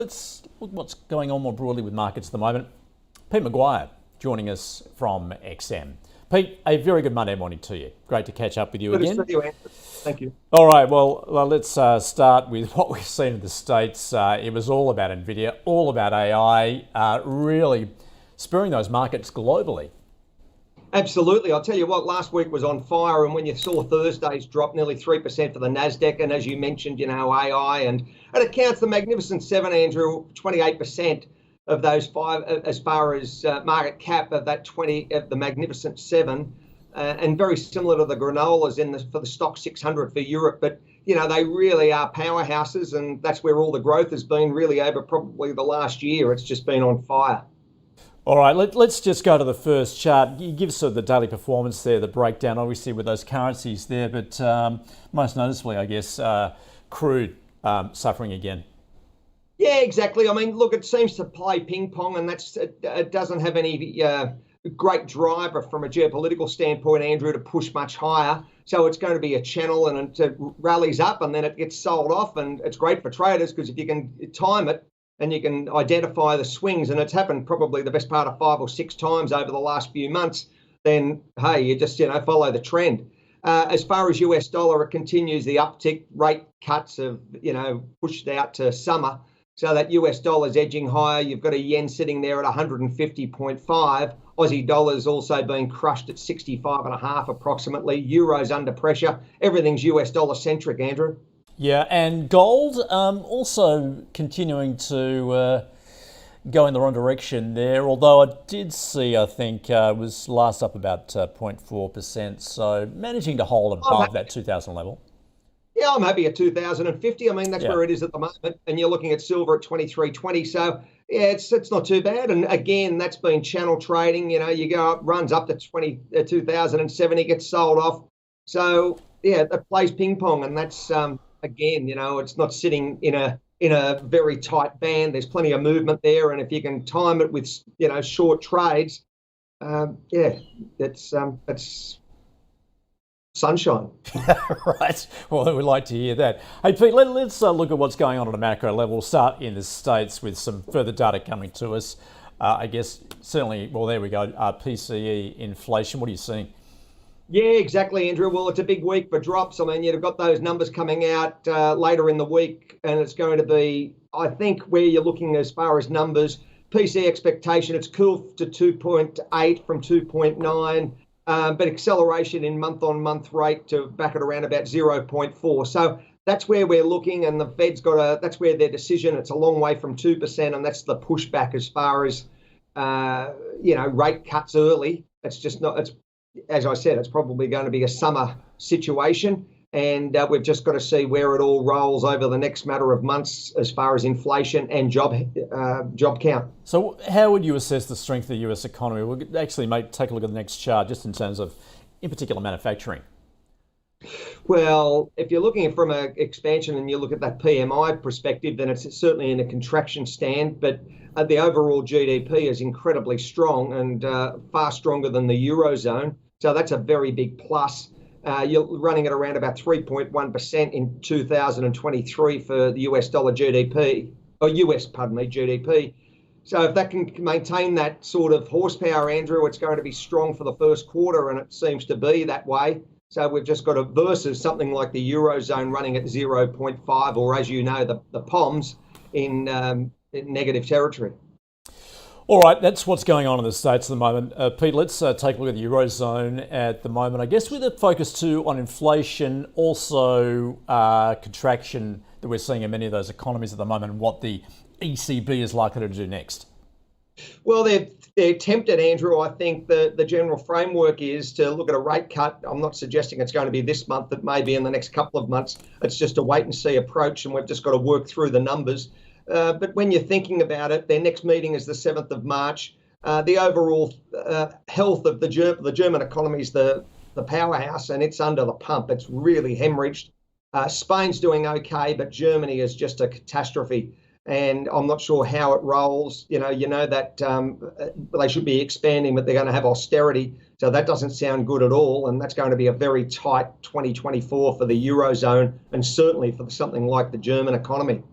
Let's look what's going on more broadly with markets at the moment. Pete McGuire joining us from XM. Pete, a very good Monday morning to you. Great to catch up with you again. Good to see you, Andrew. Thank you. All right, well let's start with what we've seen in the States. It was all about NVIDIA, all about AI, really spurring those markets globally. Absolutely. I'll tell you what, last week was on fire, and when you saw Thursday's drop nearly 3% for the NASDAQ, and as you mentioned, AI, and it accounts the Magnificent Seven, Andrew, 28% of those five, as far as market cap of that 20 of the Magnificent Seven, and very similar to the granolas for the stock 600 for Europe. But they really are powerhouses, and that's where all the growth has been really over probably the last year. It's just been on fire. All right, let's just go to the first chart. You give us the daily performance there, the breakdown, obviously with those currencies there, but most noticeably, I guess, crude suffering again. Yeah, exactly. I mean, look, it seems to play ping pong, and it doesn't have any great driver from a geopolitical standpoint, Andrew, to push much higher. So it's going to be a channel, and it rallies up, and then it gets sold off, and it's great for traders because if you can time it, and you can identify the swings, and it's happened probably the best part of 5 or 6 times over the last few months, then, hey, you just, follow the trend. As far as US dollar, it continues the uptick. Rate cuts have, pushed out to summer. So that US dollar's edging higher. You've got a yen sitting there at 150.5. Aussie dollar's also being crushed at 65.5 approximately. Euro's under pressure. Everything's US dollar centric, Andrew. Yeah, and gold also continuing to go in the wrong direction there, although I did see, I think, was last up about 0.4%, so managing to hold above that 2,000 level. Yeah, I'm happy at 2,050. I mean, that's where it is at the moment, and you're looking at silver at 23.20, so yeah, it's not too bad. And again, that's been channel trading. You go up, runs up to 2,070, gets sold off. So yeah, that plays ping pong, and that's again, it's not sitting in a very tight band. There's plenty of movement there, and if you can time it with short trades, that's sunshine. Right. Well, we'd like to hear that. Hey, Pete, let's look at what's going on at a macro level. We'll start in the States with some further data coming to us. I guess certainly. Well, there we go. PCE inflation. What are you seeing? Yeah, exactly, Andrew. Well, it's a big week for drops. I mean, you've got those numbers coming out later in the week, and it's going to be, I think, where you're looking as far as numbers. PC expectation, it's cooled to 2.8 from 2.9, but acceleration in month-on-month rate to back at around about 0.4. So that's where we're looking, and the Fed's that's where their decision. It's a long way from 2%, and that's the pushback as far as rate cuts early. It's just not. It's, as I said, it's probably going to be a summer situation, and we've just got to see where it all rolls over the next matter of months as far as inflation and job count. So how would you assess the strength of the US economy? We'll actually take a look at the next chart just in terms of, in particular, manufacturing. Well, if you're looking from an expansion and you look at that PMI perspective, then it's certainly in a contraction stand, but the overall GDP is incredibly strong and far stronger than the Eurozone. So that's a very big plus. You're running at around about 3.1% in 2023 for the US dollar GDP, or GDP. So if that can maintain that sort of horsepower, Andrew, it's going to be strong for the first quarter, and it seems to be that way. So we've just got versus something like the Eurozone running at 0.5, or as you know, the POMs in negative territory. All right, that's what's going on in the States at the moment. Pete, let's take a look at the Eurozone at the moment. I guess with a focus too on inflation, also contraction that we're seeing in many of those economies at the moment, and what the ECB is likely to do next. Well, they're tempted, Andrew. I think the general framework is to look at a rate cut. I'm not suggesting it's going to be this month. It may be in the next couple of months. It's just a wait and see approach, and we've just got to work through the numbers. But when you're thinking about it, their next meeting is the 7th of March. The overall health of the German economy is the powerhouse, and it's under the pump. It's really hemorrhaged. Spain's doing okay, but Germany is just a catastrophe. And I'm not sure how it rolls. That they should be expanding, but they're going to have austerity. So that doesn't sound good at all. And that's going to be a very tight 2024 for the Eurozone, and certainly for something like the German economy.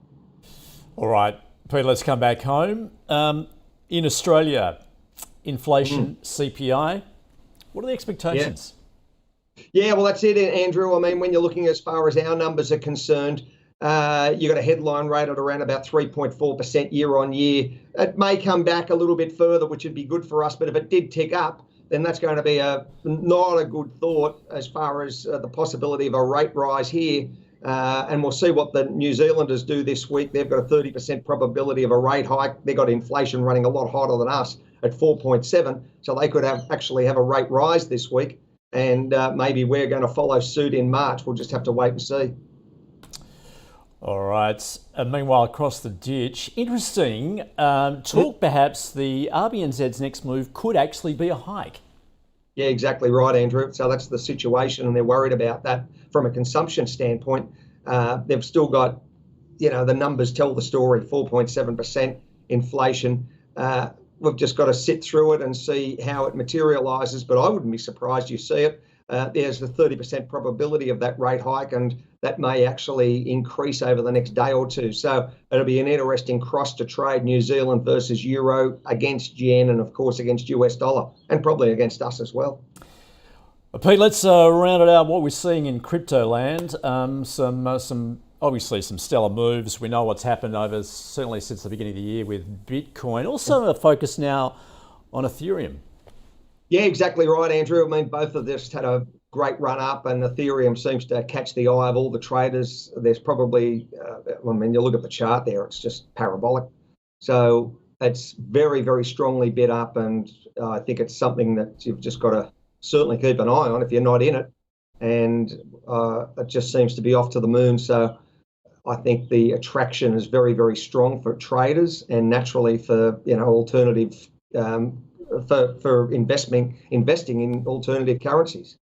All right. Peter, let's come back home. In Australia, inflation, CPI, what are the expectations? Yeah, well, that's it, Andrew. I mean, when you're looking as far as our numbers are concerned, you got a headline rate at around about 3.4% year on year. It may come back a little bit further, which would be good for us. But if it did tick up, then that's going to be not a good thought as far as the possibility of a rate rise here. And we'll see what the New Zealanders do this week. They've got a 30% probability of a rate hike. They've got inflation running a lot hotter than us at 4.7. So they could actually have a rate rise this week. And maybe we're going to follow suit in March. We'll just have to wait and see. All right. Meanwhile, across the ditch, interesting talk perhaps the RBNZ's next move could actually be a hike. Yeah, exactly right, Andrew. So that's the situation, and they're worried about that from a consumption standpoint. They've still got, the numbers tell the story, 4.7% inflation. We've just got to sit through it and see how it materialises, but I wouldn't be surprised you see it. There's the 30% probability of that rate hike, and that may actually increase over the next day or two. So it'll be an interesting cross to trade New Zealand versus Euro against yen and, of course, against US dollar, and probably against us as well. Pete, let's round it out what we're seeing in crypto land. Some obviously some stellar moves. We know what's happened certainly since the beginning of the year with Bitcoin. Also a focus now on Ethereum. Yeah, exactly right, Andrew. I mean, both of this had a great run up, and Ethereum seems to catch the eye of all the traders. There's probably, you look at the chart there, it's just parabolic. So it's very, very strongly bid up, and I think it's something that you've just got to certainly keep an eye on if you're not in it. And it just seems to be off to the moon. So I think the attraction is very, very strong for traders, and naturally for alternative for investing in alternative currencies.